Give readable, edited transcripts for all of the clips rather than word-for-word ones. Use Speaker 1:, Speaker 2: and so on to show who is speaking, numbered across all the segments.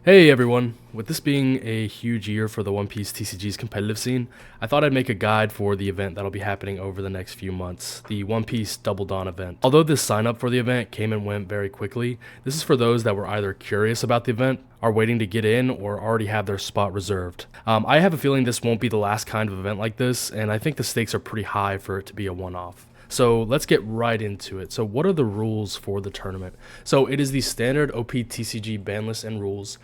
Speaker 1: Hey everyone, with this being a huge year for the One Piece TCG's competitive scene, I thought I'd make a guide for the event that'll be happening over the next few months, the One Piece Double Dawn event. Although this sign up for the event came and went very quickly, this is for those that were either curious about the event, are waiting to get in, or already have their spot reserved. I have a feeling this won't be the last kind of event like this, and I think the stakes are pretty high for it to be a one-off. So let's get right into it. So what are the rules for the tournament? So it is the standard OPTCG ban list and rules.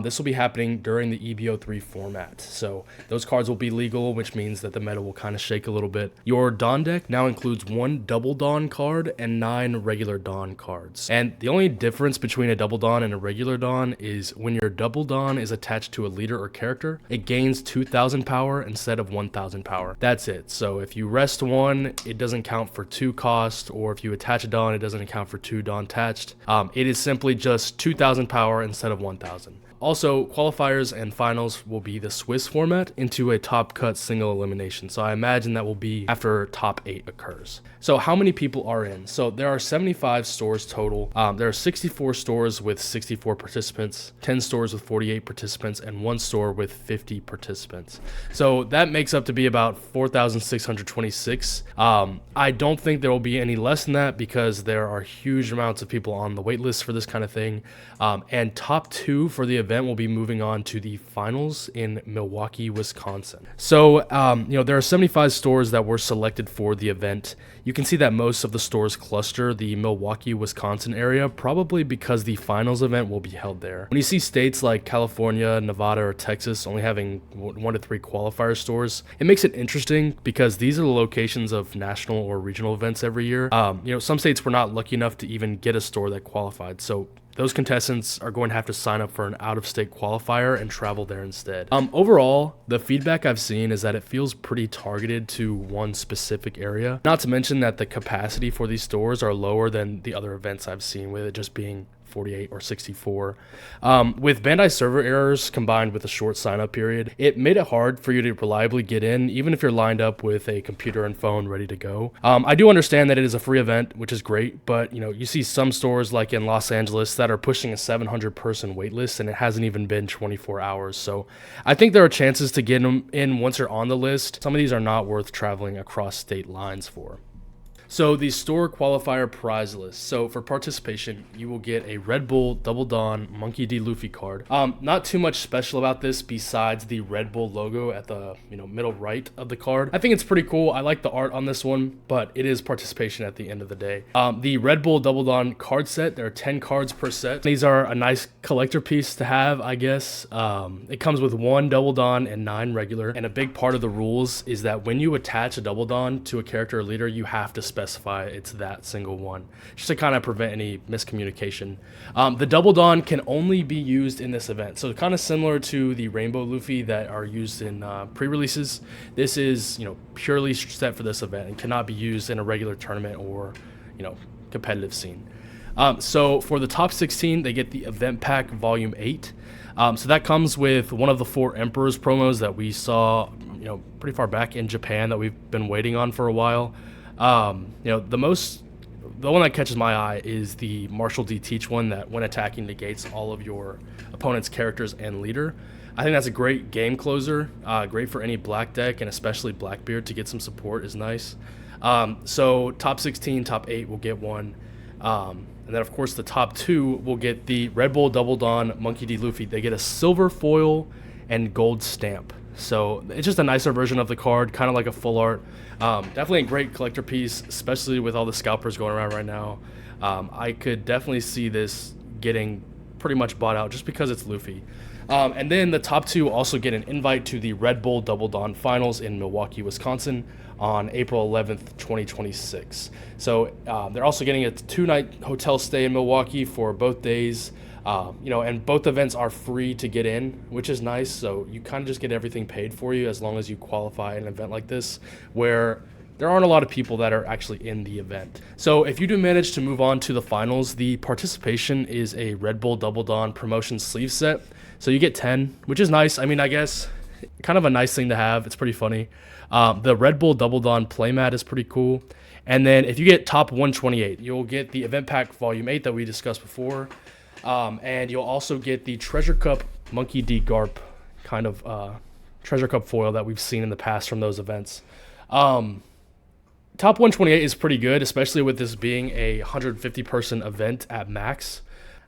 Speaker 1: This will be happening during the EBO3 format. So those cards will be legal, which means that the meta will kind of shake a little bit. Your Dawn deck now includes 1 double Dawn card and 9 regular Dawn cards. And the only difference between a double Dawn and a regular Dawn is when your double Dawn is attached to a leader or character, it gains 2,000 power instead of 1,000 power. That's it. So if you rest one, it doesn't count for 2 cost, or if you attach a Dawn, it doesn't account for 2 Dawn attached. It is simply just 2,000 power instead of 1,000. Also, qualifiers and finals will be the Swiss format into a top cut single elimination. So I imagine that will be after top 8 occurs. So how many people are in? So there are 75 stores total. There are 64 stores with 64 participants, 10 stores with 48 participants, and 1 store with 50 participants. So that makes up to be about 4,626. I don't think there will be any less than that because there are huge amounts of people on the wait list for this kind of thing. And top 2 for the event will be moving on to the finals in Milwaukee, Wisconsin. So, there are 75 stores that were selected for the event. You can see that most of the stores cluster the Milwaukee, Wisconsin area, probably because the finals event will be held there. When you see states like California, Nevada, or Texas only having 1 to 3 qualifier stores, it makes it interesting because these are the locations of national or regional events every year. Some states were not lucky enough to even get a store that qualified, so those contestants are going to have to sign up for an out-of-state qualifier and travel there instead. Overall, the feedback I've seen is that it feels pretty targeted to one specific area. Not to mention that the capacity for these stores are lower than the other events I've seen, with it just being 48 or 64. With Bandai server errors combined with a short sign-up period, it made it hard for you to reliably get in, even if you're lined up with a computer and phone ready to go. I do understand that it is a free event, which is great, but you see some stores like in Los Angeles that are pushing a 700-person waitlist, and it hasn't even been 24 hours. So I think there are chances to get them in once you're on the list. Some of these are not worth traveling across state lines for. So the store qualifier prize list. So for participation, you will get a Red Bull Double Dawn Monkey D. Luffy card. Not too much special about this besides the Red Bull logo at the middle right of the card. I think it's pretty cool. I like the art on this one, but it is participation at the end of the day. The Red Bull Double Dawn card set. There are 10 cards per set. These are a nice collector piece to have, I guess. It comes with 1 Double Dawn and 9 regular. And a big part of the rules is that when you attach a Double Dawn to a character or leader, you have to specify it's that single one, just to kind of prevent any miscommunication. The Double Dawn can only be used in this event, so kind of similar to the Rainbow Luffy that are used in pre-releases. This is purely set for this event and cannot be used in a regular tournament or competitive scene. So for the top 16, they get the Event Pack Volume 8. So that comes with one of the 4 Emperors promos that we saw pretty far back in Japan that we've been waiting on for a while. The one that catches my eye is the Marshall D. Teach one that, when attacking, negates all of your opponent's characters and leader. I think that's a great game closer, great for any black deck, and especially Blackbeard to get some support is nice. So top 16, top 8 will get one. And then, of course, the top 2 will get the Red Bull Double Dawn Monkey D. Luffy. They get a silver foil and gold stamp. So it's just a nicer version of the card, kind of like a full art. Definitely a great collector piece, especially with all the scalpers going around right now. I could definitely see this getting pretty much bought out just because it's Luffy. And then the top 2 also get an invite to the Red Bull Double Dawn Finals in Milwaukee, Wisconsin on April 11th, 2026. So they're also getting a 2-night hotel stay in Milwaukee for both days. And both events are free to get in, which is nice. So you kind of just get everything paid for you as long as you qualify an event like this, where there aren't a lot of people that are actually in the event. So if you do manage to move on to the finals, the participation is a Red Bull Double Dawn promotion sleeve set. So you get 10, which is nice. I mean, I guess kind of a nice thing to have. It's pretty funny. The Red Bull Double Dawn playmat is pretty cool. And then if you get top 128, you'll get the Event Pack Volume 8 that we discussed before. And you'll also get the Treasure Cup Monkey D. Garp kind of Treasure Cup foil that we've seen in the past from those events. Top 128 is pretty good, especially with this being a 150 person event at max.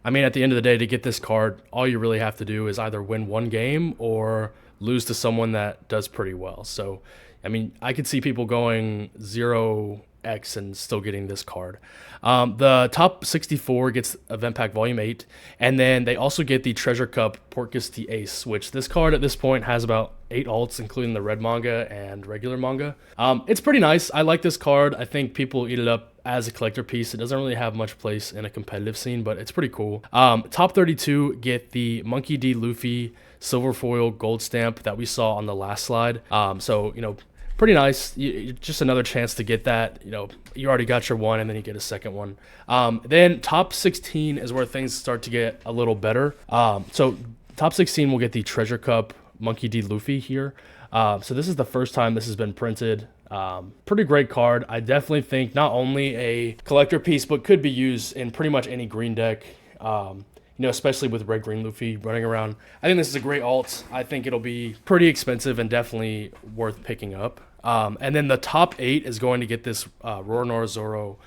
Speaker 1: I mean, at the end of the day, to get this card, all you really have to do is either win one game or lose to someone that does pretty well. So, I mean, I could see people going 0x and still getting this card. The top 64 gets Event Pack Volume 8, and then they also get the Treasure Cup Porcus the Ace, which this card at this point has about 8 alts, including the red manga and regular manga. It's pretty nice. I like this card. I think people eat it up as a collector piece. It doesn't really have much place in a competitive scene, but it's pretty cool. Top 32 get the Monkey D. Luffy Silver Foil Gold Stamp that we saw on the last slide. So, you know, pretty nice. Just another chance to get that. You know, you already got your one, and then you get a second one. Then top 16 is where things start to get a little better. So top 16 will get the Treasure Cup Monkey D. Luffy here. So this is the first time this has been printed. Pretty great card. I definitely think not only a collector piece, but could be used in pretty much any green deck. You know, especially with red green Luffy running around. I think this is a great alt. I think it'll be pretty expensive and definitely worth picking up. And then the top 8 is going to get this Roronoa Zoro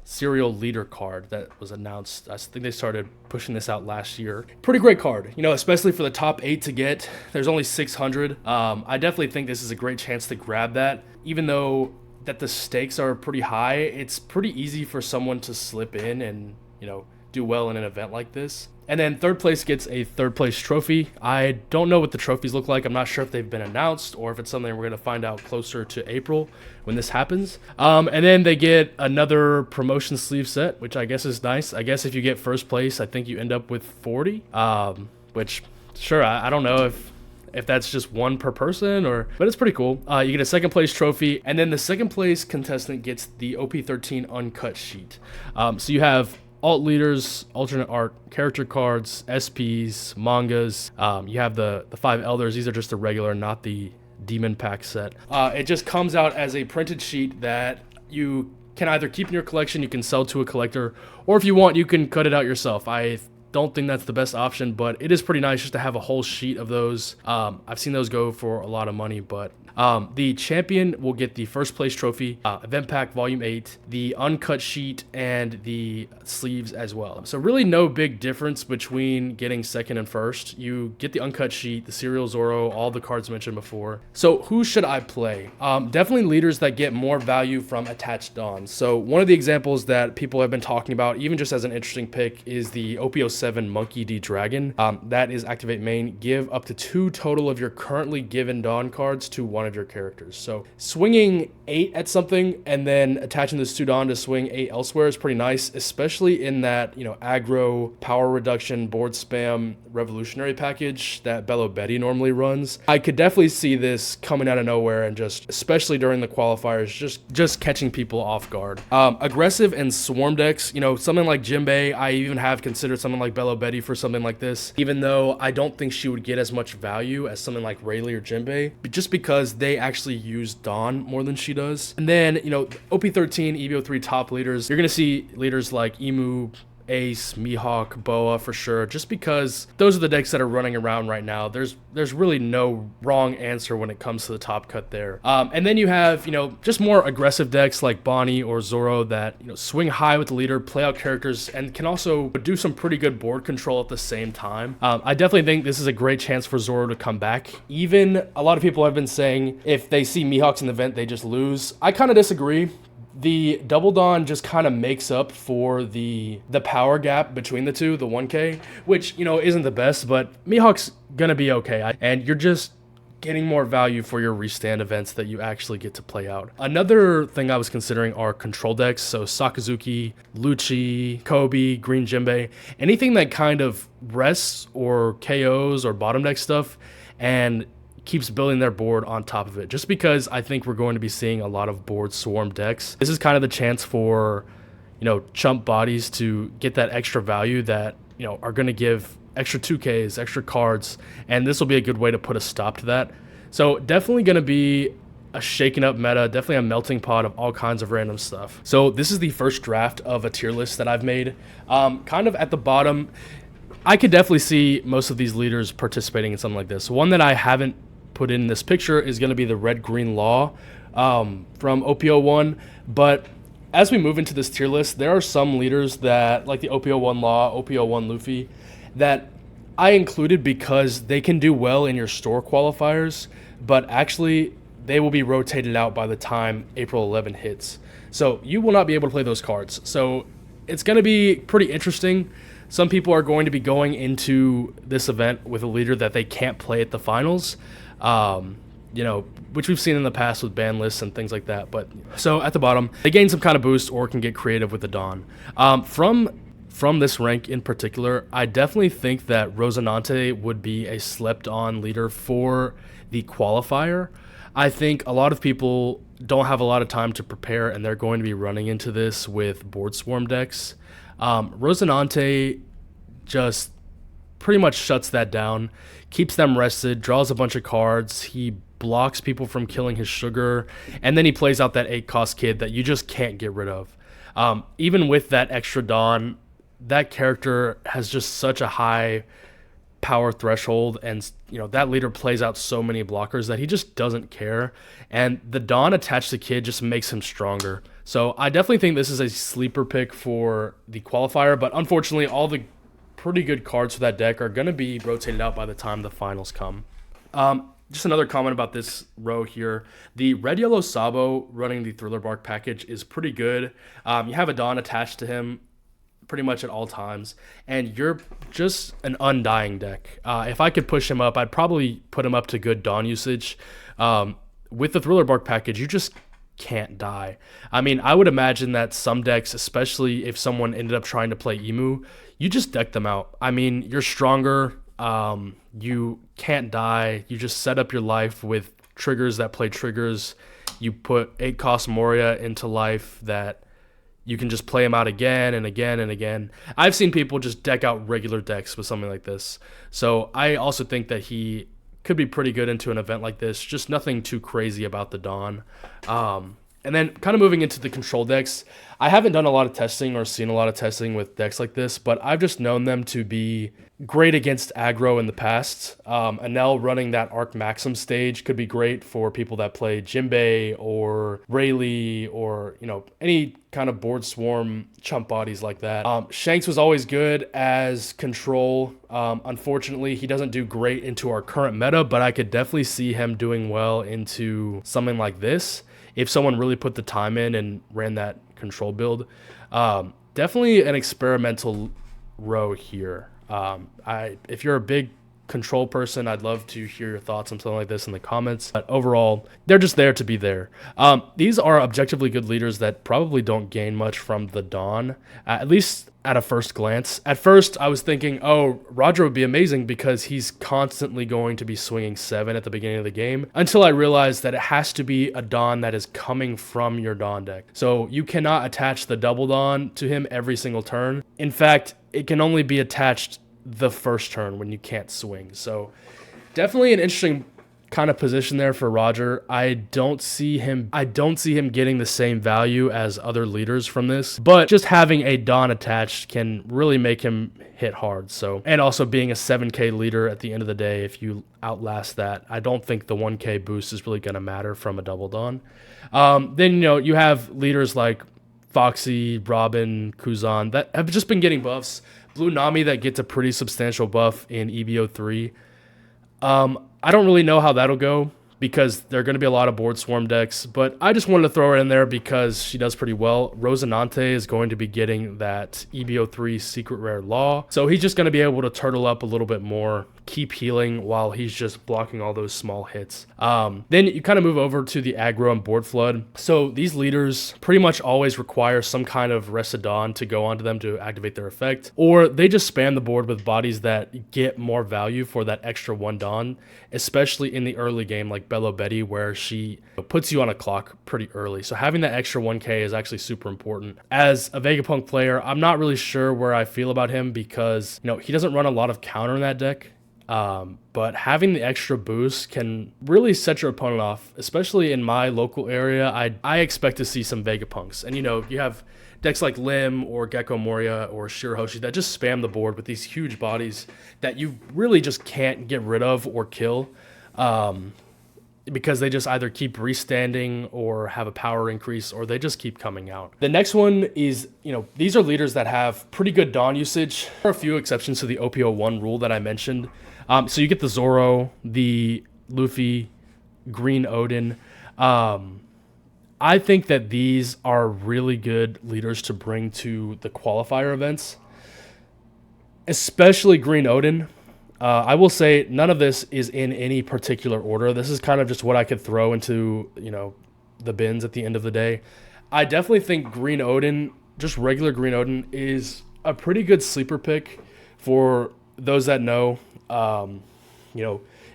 Speaker 1: serial leader card that was announced. I think they started pushing this out last year. Pretty great card, you know, especially for the top 8 to get. There's only 600. I definitely think this is a great chance to grab that. Even though that the stakes are pretty high, it's pretty easy for someone to slip in and, you know, do well in an event like this. And then third place gets a third place trophy. I don't know what the trophies look like. I'm not sure if they've been announced or if it's something we're going to find out closer to April when this happens. And then they get another promotion sleeve set, which I guess is nice. I guess if you get first place, I think you end up with 40, which sure, I don't know if that's just one per person but it's pretty cool. You get a second place trophy, and then the second place contestant gets the OP13 uncut sheet. So you have alt leaders, alternate art, character cards, SPs, mangas. You have the 5 elders. These are just the regular, not the demon pack set. It just comes out as a printed sheet that you can either keep in your collection, you can sell to a collector, or if you want, you can cut it out yourself. I don't think that's the best option, but it is pretty nice just to have a whole sheet of those. I've seen those go for a lot of money, but the champion will get the first place trophy, Event Pack Volume 8, the uncut sheet, and the sleeves as well. So really no big difference between getting second and first. You get the uncut sheet, the serial Zoro, all the cards mentioned before. So who should I play? Definitely leaders that get more value from attached dons. So one of the examples that people have been talking about, even just as an interesting pick, is the OP07 Monkey D. Dragon. That is activate main. Give up to 2 total of your currently given don cards to one of your characters. So swinging 8 at something and then attaching this 2 don to swing 8 elsewhere is pretty nice, especially in that, you know, aggro, power reduction, board spam, revolutionary package that Bello Betty normally runs. I could definitely see this coming out of nowhere and just, especially during the qualifiers, just catching people off guard. Aggressive and swarm decks, you know, something like Jinbei, I even have considered something like Bello Betty for something like this, even though I don't think she would get as much value as something like Rayleigh or Jinbei, but just because they actually use Dawn more than she does. And then, you know, OP13, EBO3 top leaders, you're going to see leaders like Emu, Ace, Mihawk, Boa for sure, just because those are the decks that are running around right now. There's really no wrong answer when it comes to the top cut there. And then you have, you know, just more aggressive decks like Bonnie or Zoro that, you know, swing high with the leader, play out characters, and can also do some pretty good board control at the same time. I definitely think this is a great chance for Zoro to come back. Even a lot of people have been saying if they see Mihawks in the event, they just lose. I kind of disagree. The Double Dawn just kind of makes up for the power gap between the two, the 1K, which, you know, isn't the best, but Mihawk's gonna be okay. And you're just getting more value for your restand events that you actually get to play out. Another thing I was considering are control decks, so Sakazuki, Lucci, Kobe, Green Jinbei, anything that kind of rests or KOs or bottom deck stuff and keeps building their board on top of it, just because I think we're going to be seeing a lot of board swarm decks. This is kind of the chance for, you know, chump bodies to get that extra value that, you know, are going to give extra 2Ks, extra cards, and this will be a good way to put a stop to that. So definitely going to be a shaken up meta, definitely a melting pot of all kinds of random stuff. So this is the first draft of a tier list that I've made. Kind of at the bottom, I could definitely see most of these leaders participating in something like this. One that I haven't put in this picture is going to be the red-green law from OP01. But as we move into this tier list, there are some leaders that, like the OP01 law, OP01 Luffy, that I included because they can do well in your store qualifiers, but actually they will be rotated out by the time April 11 hits. So you will not be able to play those cards. So it's going to be pretty interesting. Some people are going to be going into this event with a leader that they can't play at the finals, which we've seen in the past with ban lists and things like that. But so at the bottom, they gain some kind of boost or can get creative with the Dawn. From this rank in particular, I definitely think that Rosinante would be a slept-on leader for the qualifier. I think a lot of people don't have a lot of time to prepare, and they're going to be running into this with board swarm decks. Rosinante just pretty much shuts that down, keeps them rested, draws a bunch of cards. He blocks people from killing his sugar, and then he plays out that 8-cost kid that you just can't get rid of. Even with that extra Dawn, that character has just such a high power threshold, and that leader plays out so many blockers that he just doesn't care, and the Dawn attached to kid just makes him stronger. So I definitely think this is a sleeper pick for the qualifier, but unfortunately all the pretty good cards for that deck are going to be rotated out by the time the finals come. Just another comment about this row here. The red yellow Sabo running the Thriller Bark package is pretty good. You have a Dawn attached to him pretty much at all times, and you're just an undying deck. If I could push him up, I'd probably put him up to good Dawn usage. With the Thriller Bark package, you just can't die. I mean, I would imagine that some decks, especially if someone ended up trying to play Emu, you just deck them out. I mean, you're stronger, you can't die, you just set up your life with triggers that play triggers. You put 8-cost Moria into life that you can just play him out again and again and again. I've seen people just deck out regular decks with something like this. So I also think that he could be pretty good into an event like this. Just nothing too crazy about the Dawn. And then kind of moving into the control decks, I haven't done a lot of testing or seen a lot of testing with decks like this, but I've just known them to be great against aggro in the past. Anel running that Arc Maxim stage could be great for people that play Jinbei or Rayleigh or, any kind of board swarm chump bodies like that. Shanks was always good as control. Unfortunately, he doesn't do great into our current meta, but I could definitely see him doing well into something like this if someone really put the time in and ran that control build. Definitely an experimental row here. If you're a big control person, I'd love to hear your thoughts on something like this in the comments. But overall, they're just there to be there. These are objectively good leaders that probably don't gain much from the Dawn, at least at a first glance. At first, I was thinking, oh, Roger would be amazing because he's constantly going to be swinging 7 at the beginning of the game, until I realized that it has to be a Dawn that is coming from your Dawn deck. So you cannot attach the double Dawn to him every single turn. In fact, it can only be attached the first turn when you can't swing. So definitely an interesting kind of position there for Roger. I don't see him getting the same value as other leaders from this, but just having a Dawn attached can really make him hit hard. So, and also being a 7k leader at the end of the day, if you outlast that, I don't think the 1k boost is really going to matter from a double Dawn. Then you have leaders like Foxy, Robin, Kuzan that have just been getting buffs. Blue Nami that gets a pretty substantial buff in EBO3. I don't really know how that'll go because there are going to be a lot of board swarm decks, but I just wanted to throw her in there because she does pretty well. Rosinante is going to be getting that EBO3 secret rare law, so he's just going to be able to turtle up a little bit more, keep healing while he's just blocking all those small hits. Then you kind of move over to the aggro and board flood. So these leaders pretty much always require some kind of Rested Dawn to go onto them to activate their effect, or they just spam the board with bodies that get more value for that extra 1 Dawn, especially in the early game like Bello Betty, where she puts you on a clock pretty early. So having that extra 1k is actually super important. As a Vegapunk player, I'm not really sure where I feel about him because he doesn't run a lot of counter in that deck. But having the extra boost can really set your opponent off, especially in my local area. I expect to see some Vegapunks. And, you have decks like Lim or Gecko Moria or Shirahoshi that just spam the board with these huge bodies that you really just can't get rid of or kill. Because they just either keep restanding or have a power increase, or they just keep coming out. The next one is, these are leaders that have pretty good Dawn usage. There are a few exceptions to the OPO1 rule that I mentioned. So you get the Zoro, the Luffy, Green Odin. I think that these are really good leaders to bring to the qualifier events, especially Green Odin. I will say none of this is in any particular order. This is kind of just what I could throw into, the bins at the end of the day. I definitely think Green Odin, just regular Green Odin, is a pretty good sleeper pick for those that know.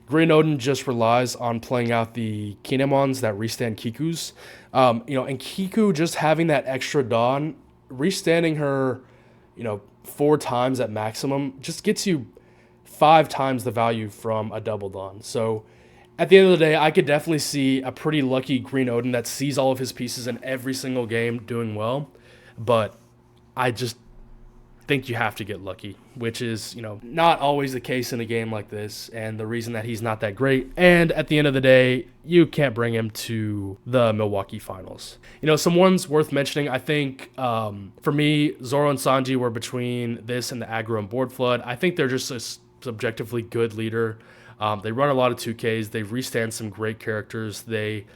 Speaker 1: Green Odin just relies on playing out the Kinemons that restand Kikus. And Kiku just having that extra Dawn, restanding her, 4 times at maximum, just gets you 5 times the value from a double Dawn. So at the end of the day, I could definitely see a pretty lucky Green Odin that sees all of his pieces in every single game doing well. But I just think you have to get lucky, which is, not always the case in a game like this, and the reason that he's not that great. And at the end of the day, you can't bring him to the Milwaukee finals. Some ones worth mentioning, I think, for me, Zoro and Sanji were between this and the aggro and board flood. I think they're just a subjectively good leader. They run a lot of 2Ks. They restand some great characters. They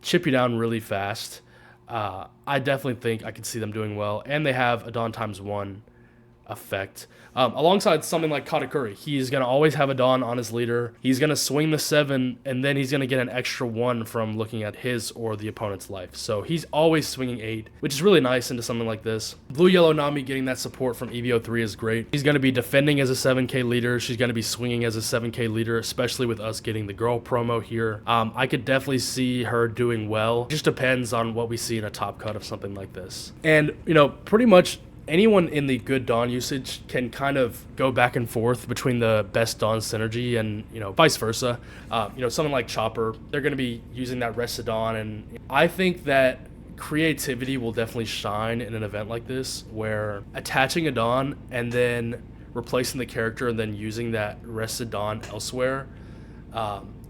Speaker 1: chip you down really fast. I definitely think I could see them doing well. And they have a Dawn ×1 effect. Alongside something like Katakuri, he's going to always have a Dawn on his leader. He's going to swing the 7, and then he's going to get an extra 1 from looking at his or the opponent's life. So he's always swinging 8, which is really nice into something like this. Blue Yellow Nami getting that support from EVO3 is great. He's going to be defending as a 7K leader. She's going to be swinging as a 7K leader, especially with us getting the girl promo here. I could definitely see her doing well. It just depends on what we see in a top cut of something like this. And, pretty much anyone in the good Dawn usage can kind of go back and forth between the best Dawn synergy and, vice versa. Someone like Chopper, they're going to be using that rest of Dawn. And I think that creativity will definitely shine in an event like this, where attaching a Dawn and then replacing the character and then using that rest of Dawn elsewhere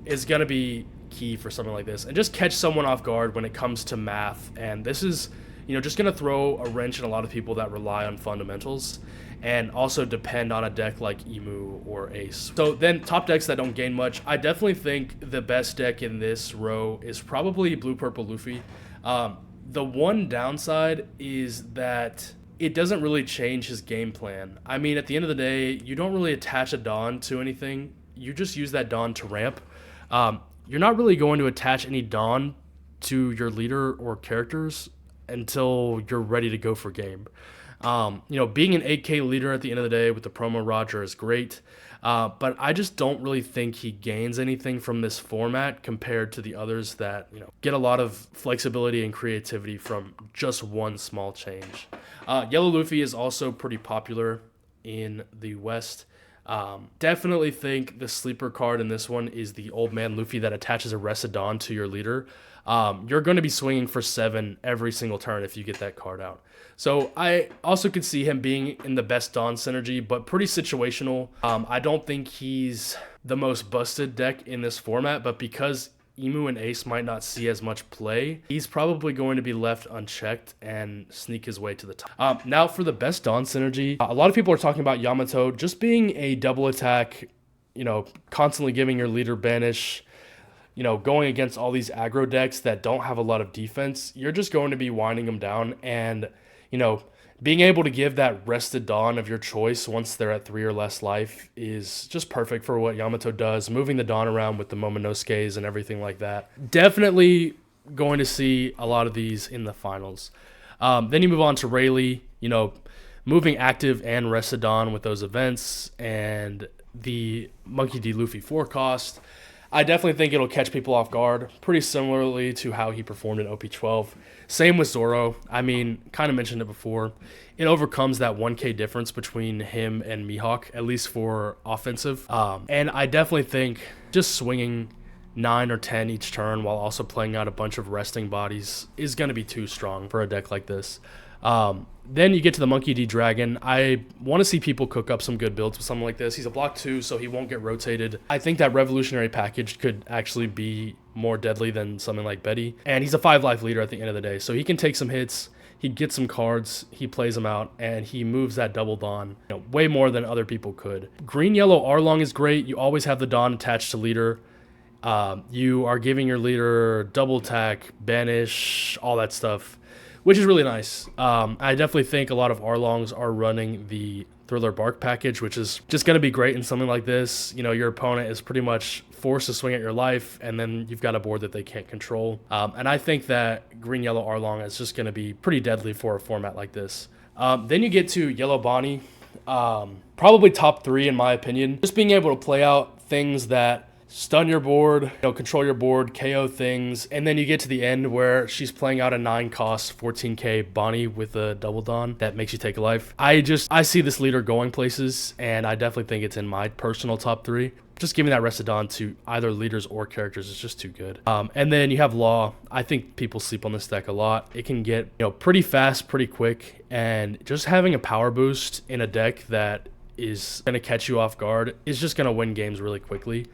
Speaker 1: is going to be key for something like this. And just catch someone off guard when it comes to math. And this is just going to throw a wrench in a lot of people that rely on fundamentals and also depend on a deck like Emu or Ace. So then top decks that don't gain much, I definitely think the best deck in this row is probably Blue Purple Luffy. The one downside is that it doesn't really change his game plan. I mean, at the end of the day, you don't really attach a Dawn to anything. You just use that Dawn to ramp. You're not really going to attach any Dawn to your leader or characters until you're ready to go for game. Being an 8K leader at the end of the day with the promo Roger is great, but I just don't really think he gains anything from this format compared to the others that get a lot of flexibility and creativity from just one small change. Yellow Luffy is also pretty popular in the West. Definitely think the sleeper card in this one is the Old Man Luffy that attaches a Rested Dawn to your leader. You're going to be swinging for 7 every single turn if you get that card out. So I also could see him being in the best Dawn synergy, but pretty situational. I don't think he's the most busted deck in this format, but because Emu and Ace might not see as much play, he's probably going to be left unchecked and sneak his way to the top. Now for the best Dawn synergy, a lot of people are talking about Yamato just being a double attack, constantly giving your leader banish, going against all these aggro decks that don't have a lot of defense. You're just going to be winding them down, and being able to give that rested Dawn of your choice once they're at 3 or less life is just perfect for what Yamato does, moving the Dawn around with the Momonosuke's and everything like that. Definitely going to see a lot of these in the finals. Then you move on to Rayleigh, moving active and rested Dawn with those events, and the Monkey D. Luffy 4 cost. I definitely think it'll catch people off guard, pretty similarly to how he performed in OP12. Same with Zoro. I mean, kind of mentioned it before. It overcomes that 1K difference between him and Mihawk, at least for offensive. And I definitely think just swinging 9 or 10 each turn while also playing out a bunch of resting bodies is going to be too strong for a deck like this. Then you get to the Monkey D Dragon. I want to see people cook up some good builds with something like this. He's a block 2, so he won't get rotated. I think that Revolutionary package could actually be more deadly than something like Betty. And he's a 5-life leader at the end of the day, so he can take some hits, he gets some cards, he plays them out, and he moves that double Dawn way more than other people could. Green-Yellow Arlong is great. You always have the Dawn attached to leader. You are giving your leader double attack, banish, all that stuff, which is really nice. I definitely think a lot of Arlongs are running the Thriller Bark package, which is just going to be great in something like this. Your opponent is pretty much forced to swing at your life, and then you've got a board that they can't control. And I think that Green-Yellow Arlong is just going to be pretty deadly for a format like this. Then you get to Yellow Bonnie. Probably top 3 in my opinion. Just being able to play out things that stun your board, control your board, KO things, and then you get to the end where she's playing out a 9-cost 14k Bonnie with a double Dawn that makes you take a life. I see this leader going places, and I definitely think it's in my personal top 3. Just giving that Rested Dawn to either leaders or characters is just too good. And then you have Law. I think people sleep on this deck a lot. It can get pretty fast, pretty quick, and just having a power boost in a deck that is going to catch you off guard is just going to win games really quickly.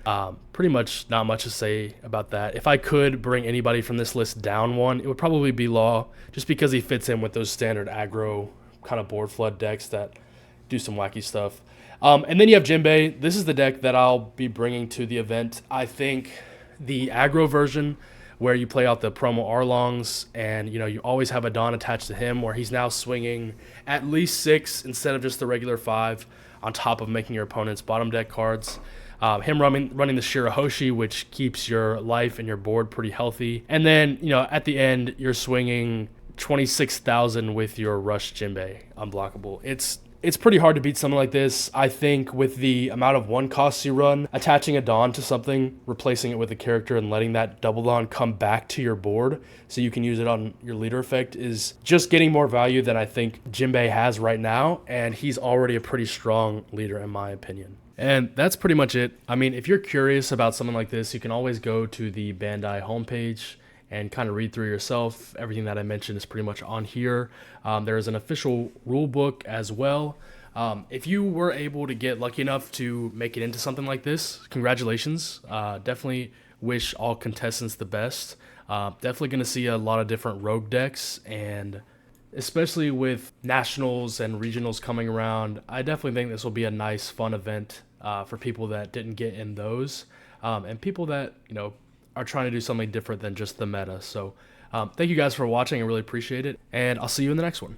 Speaker 1: Pretty much not much to say about that. If I could bring anybody from this list down one, it would probably be Law, just because he fits in with those standard aggro kind of board flood decks that do some wacky stuff. And then you have Jinbei. This is the deck that I'll be bringing to the event. I think the aggro version, where you play out the promo Arlongs, and you always have a Dawn attached to him, where he's now swinging at least 6 instead of just the regular 5, on top of making your opponent's bottom deck cards. Him running the Shirahoshi, which keeps your life and your board pretty healthy. And then, at the end, you're swinging 26,000 with your Rush Jinbei, unblockable. It's pretty hard to beat something like this. I think with the amount of 1 costs you run, attaching a Dawn to something, replacing it with a character, and letting that double Dawn come back to your board so you can use it on your leader effect is just getting more value than I think Jinbei has right now, and he's already a pretty strong leader in my opinion. And that's pretty much it. I mean, if you're curious about something like this, you can always go to the Bandai homepage and kind of read through yourself. Everything that I mentioned is pretty much on here. There is an official rule book as well. If you were able to get lucky enough to make it into something like this, congratulations. Definitely wish all contestants the best. Definitely going to see a lot of different rogue decks, and especially with nationals and regionals coming around, I definitely think this will be a nice, fun event for people that didn't get in those, and people that, are trying to do something different than just the meta. So thank you guys for watching. I really appreciate it, and I'll see you in the next one.